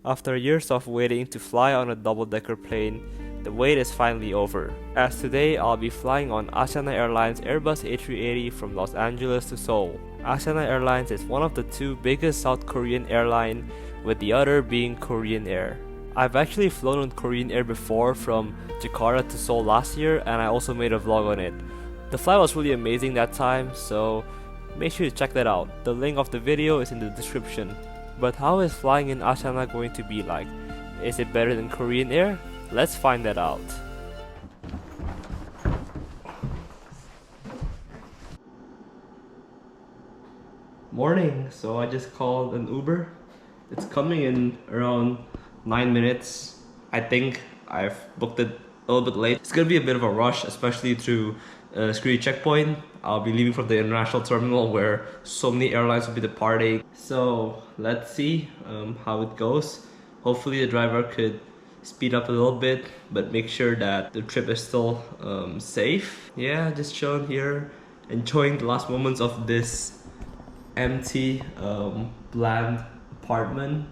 After years of waiting to fly on a double-decker plane, the wait is finally over, as today I'll be flying on Asiana Airlines Airbus A380 from Los Angeles to Seoul. Asiana Airlines is one of the two biggest South Korean airlines, with the other being Korean Air. I've actually flown on Korean Air before from Jakarta to Seoul last year, and I also made a vlog on it. The flight was really amazing that time, so make sure to check that out. The link of the video is in the description. But how is flying in Asiana going to be like? Is it better than Korean Air? Let's find that out. Morning, so I just called an Uber. It's coming in around 9 minutes. I think I've booked it a little bit late. It's gonna be a bit of a rush, especially through security checkpoint. I'll be leaving from the international terminal where so many airlines will be departing. So let's see how it goes. Hopefully the driver could speed up a little bit, but make sure that the trip is still safe. Yeah, just chilling here, enjoying the last moments of this empty, bland apartment.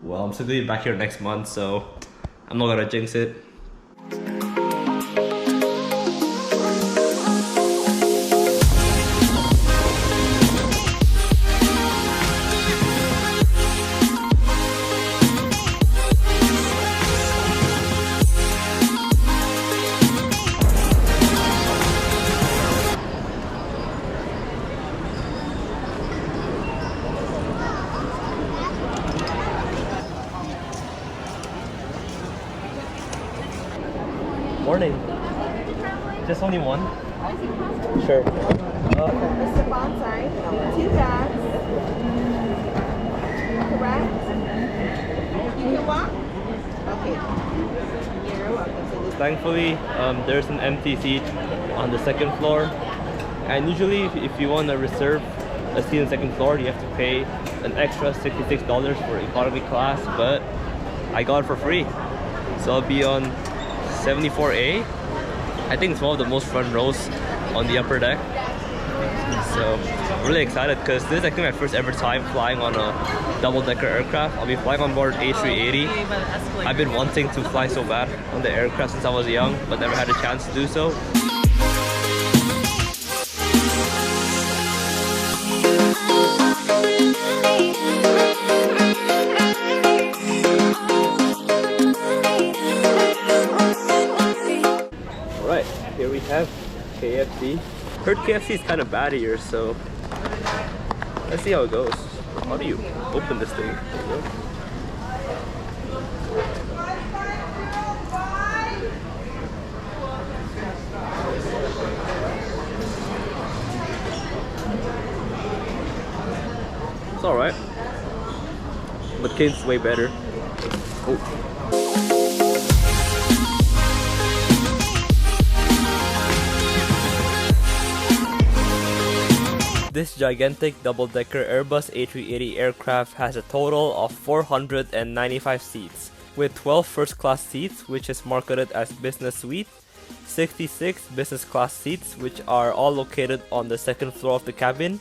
Well, I'm still gonna be back here next month, so I'm not gonna jinx it. Morning. Just only one? Sure. Mr. Bonsai, 2 bags. Correct? You can walk? Okay. You're welcome. Thankfully, there's an empty seat on the second floor. And usually, if you want to reserve a seat on the second floor, you have to pay an extra $66 for economy class, but I got it for free. So I'll be on 74A. I think it's one of the most front rows on the upper deck. So I'm really excited because this is actually my first ever time flying on a double-decker aircraft. I'll be flying on board A380. I've been wanting to fly so bad on the aircraft since I was young, but never had a chance to do so. Alright, here we have KFC. Heard KFC is kind of bad here, so let's see how it goes. How do you open this thing? There you go. It's alright, but Kane's way better. Oh. This gigantic double-decker Airbus A380 aircraft has a total of 495 seats, with 12 first-class seats, which is marketed as business suite, 66 business class seats, which are all located on the second floor of the cabin,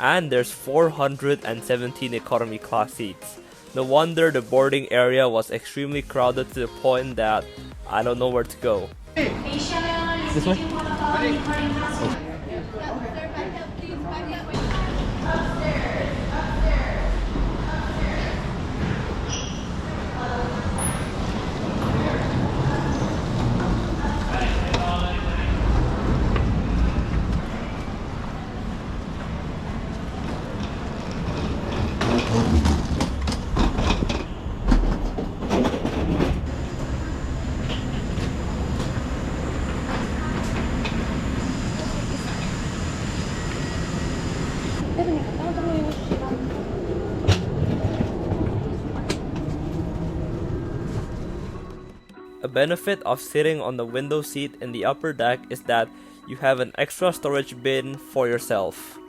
and there's 417 economy class seats. No wonder the boarding area was extremely crowded to the point that I don't know where to go. This way? Oh. A benefit of sitting on the window seat in the upper deck is that you have an extra storage bin for yourself.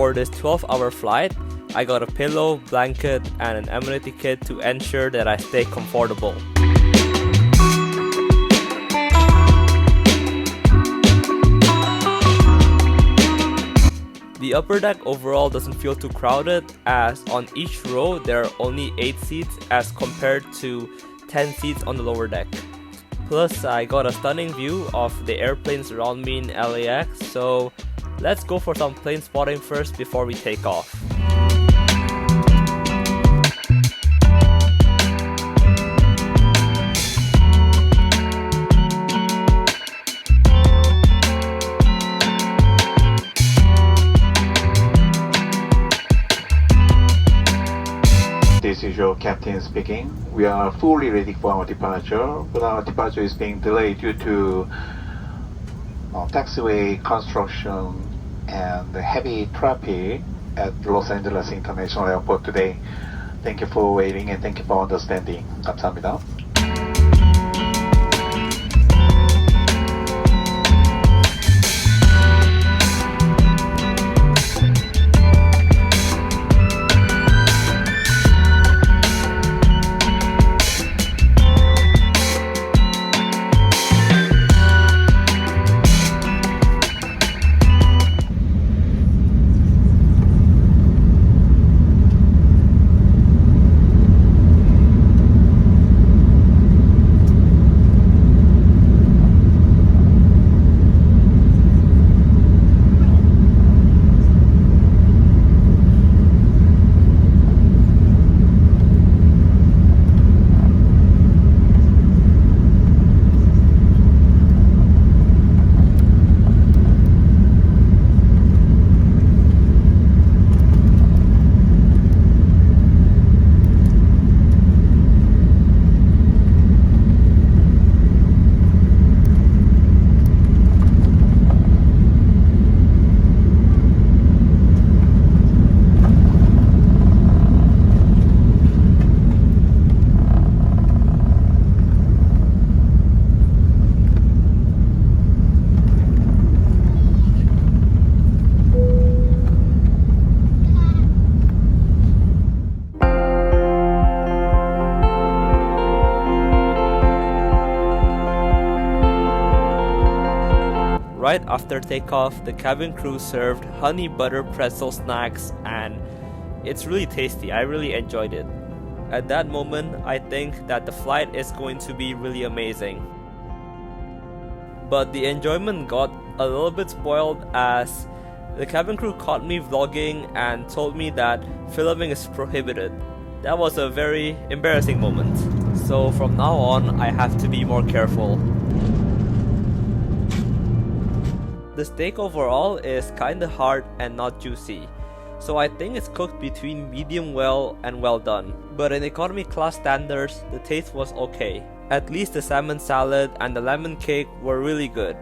for this 12-hour flight, I got a pillow, blanket, and an amenity kit to ensure that I stay comfortable. The upper deck overall doesn't feel too crowded, as on each row there are only 8 seats as compared to 10 seats on the lower deck. Plus, I got a stunning view of the airplanes around me in LAX, so let's go for some plane spotting first before we take off. This is your captain speaking. We are fully ready for our departure, but our departure is being delayed due to taxiway construction and heavy traffic at Los Angeles International Airport today. Thank you for waiting and thank you for understanding. 감사합니다. Right after takeoff, the cabin crew served honey butter pretzel snacks and it's really tasty. I really enjoyed it. At that moment, I think that the flight is going to be really amazing. But the enjoyment got a little bit spoiled as the cabin crew caught me vlogging and told me that filming is prohibited. That was a very embarrassing moment. So from now on, I have to be more careful. The steak overall is kinda hard and not juicy, so I think it's cooked between medium well and well done. But in economy class standards, the taste was okay. At least the salmon salad and the lemon cake were really good.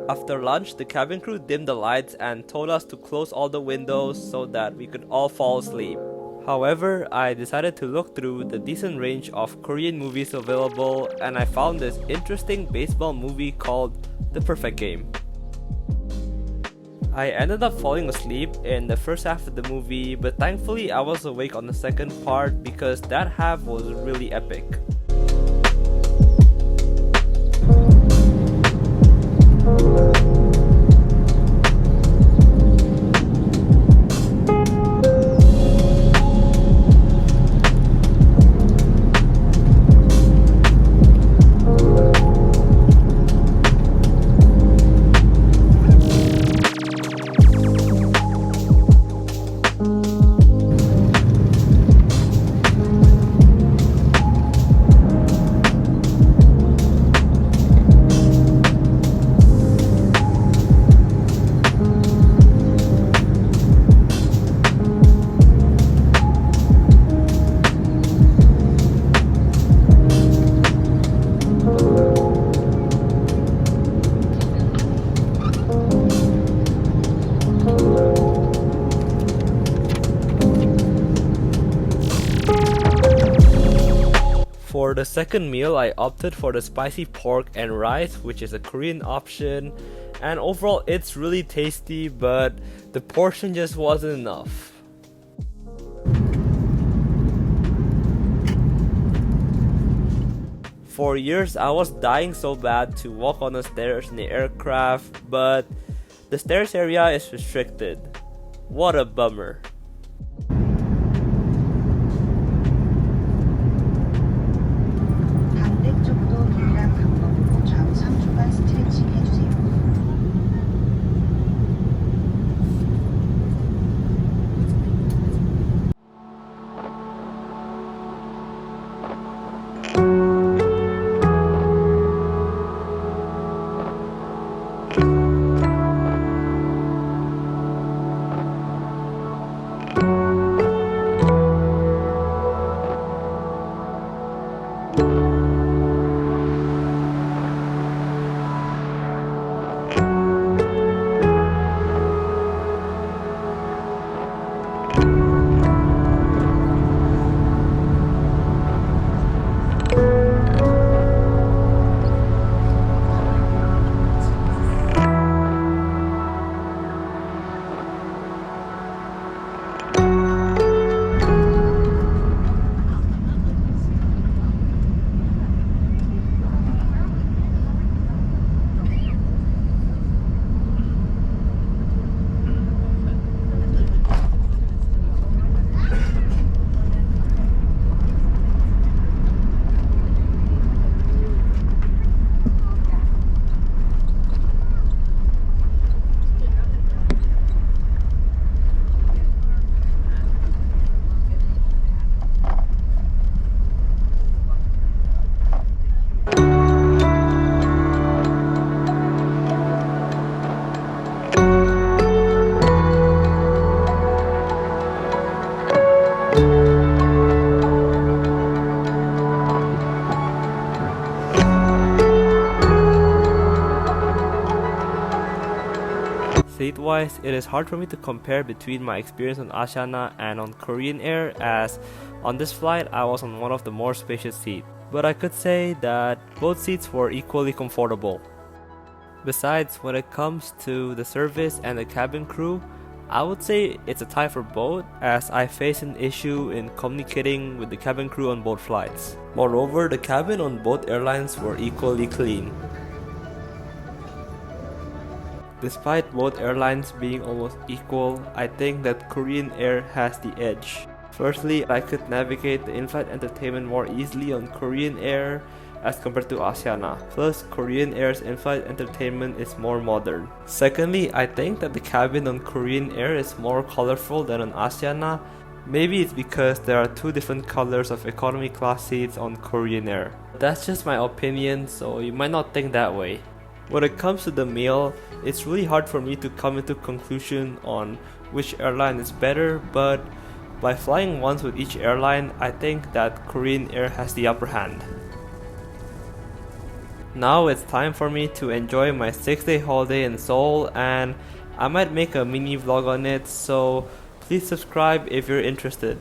After lunch, the cabin crew dimmed the lights and told us to close all the windows so that we could all fall asleep. However, I decided to look through the decent range of Korean movies available and I found this interesting baseball movie called The Perfect Game. I ended up falling asleep in the first half of the movie, but thankfully I was awake on the second part because that half was really epic. For the second meal, I opted for the spicy pork and rice, which is a Korean option, and overall it's really tasty, but the portion just wasn't enough. For years, I was dying so bad to walk on the stairs in the aircraft, but the stairs area is restricted. What a bummer. 반대쪽도 계량 방법으로 좌우 3초간 스트레칭 해주세요. Seat-wise, it is hard for me to compare between my experience on Asiana and on Korean Air, as on this flight I was on one of the more spacious seats, but I could say that both seats were equally comfortable. Besides, when it comes to the service and the cabin crew, I would say it's a tie for both, as I faced an issue in communicating with the cabin crew on both flights. Moreover, the cabin on both airlines were equally clean. Despite both airlines being almost equal, I think that Korean Air has the edge. Firstly, I could navigate the in-flight entertainment more easily on Korean Air as compared to Asiana. Plus, Korean Air's in-flight entertainment is more modern. Secondly, I think that the cabin on Korean Air is more colorful than on Asiana. Maybe it's because there are two different colors of economy class seats on Korean Air. That's just my opinion, so you might not think that way. When it comes to the meal, it's really hard for me to come into conclusion on which airline is better, but by flying once with each airline, I think that Korean Air has the upper hand. Now it's time for me to enjoy my 6-day holiday in Seoul, and I might make a mini vlog on it, so please subscribe if you're interested.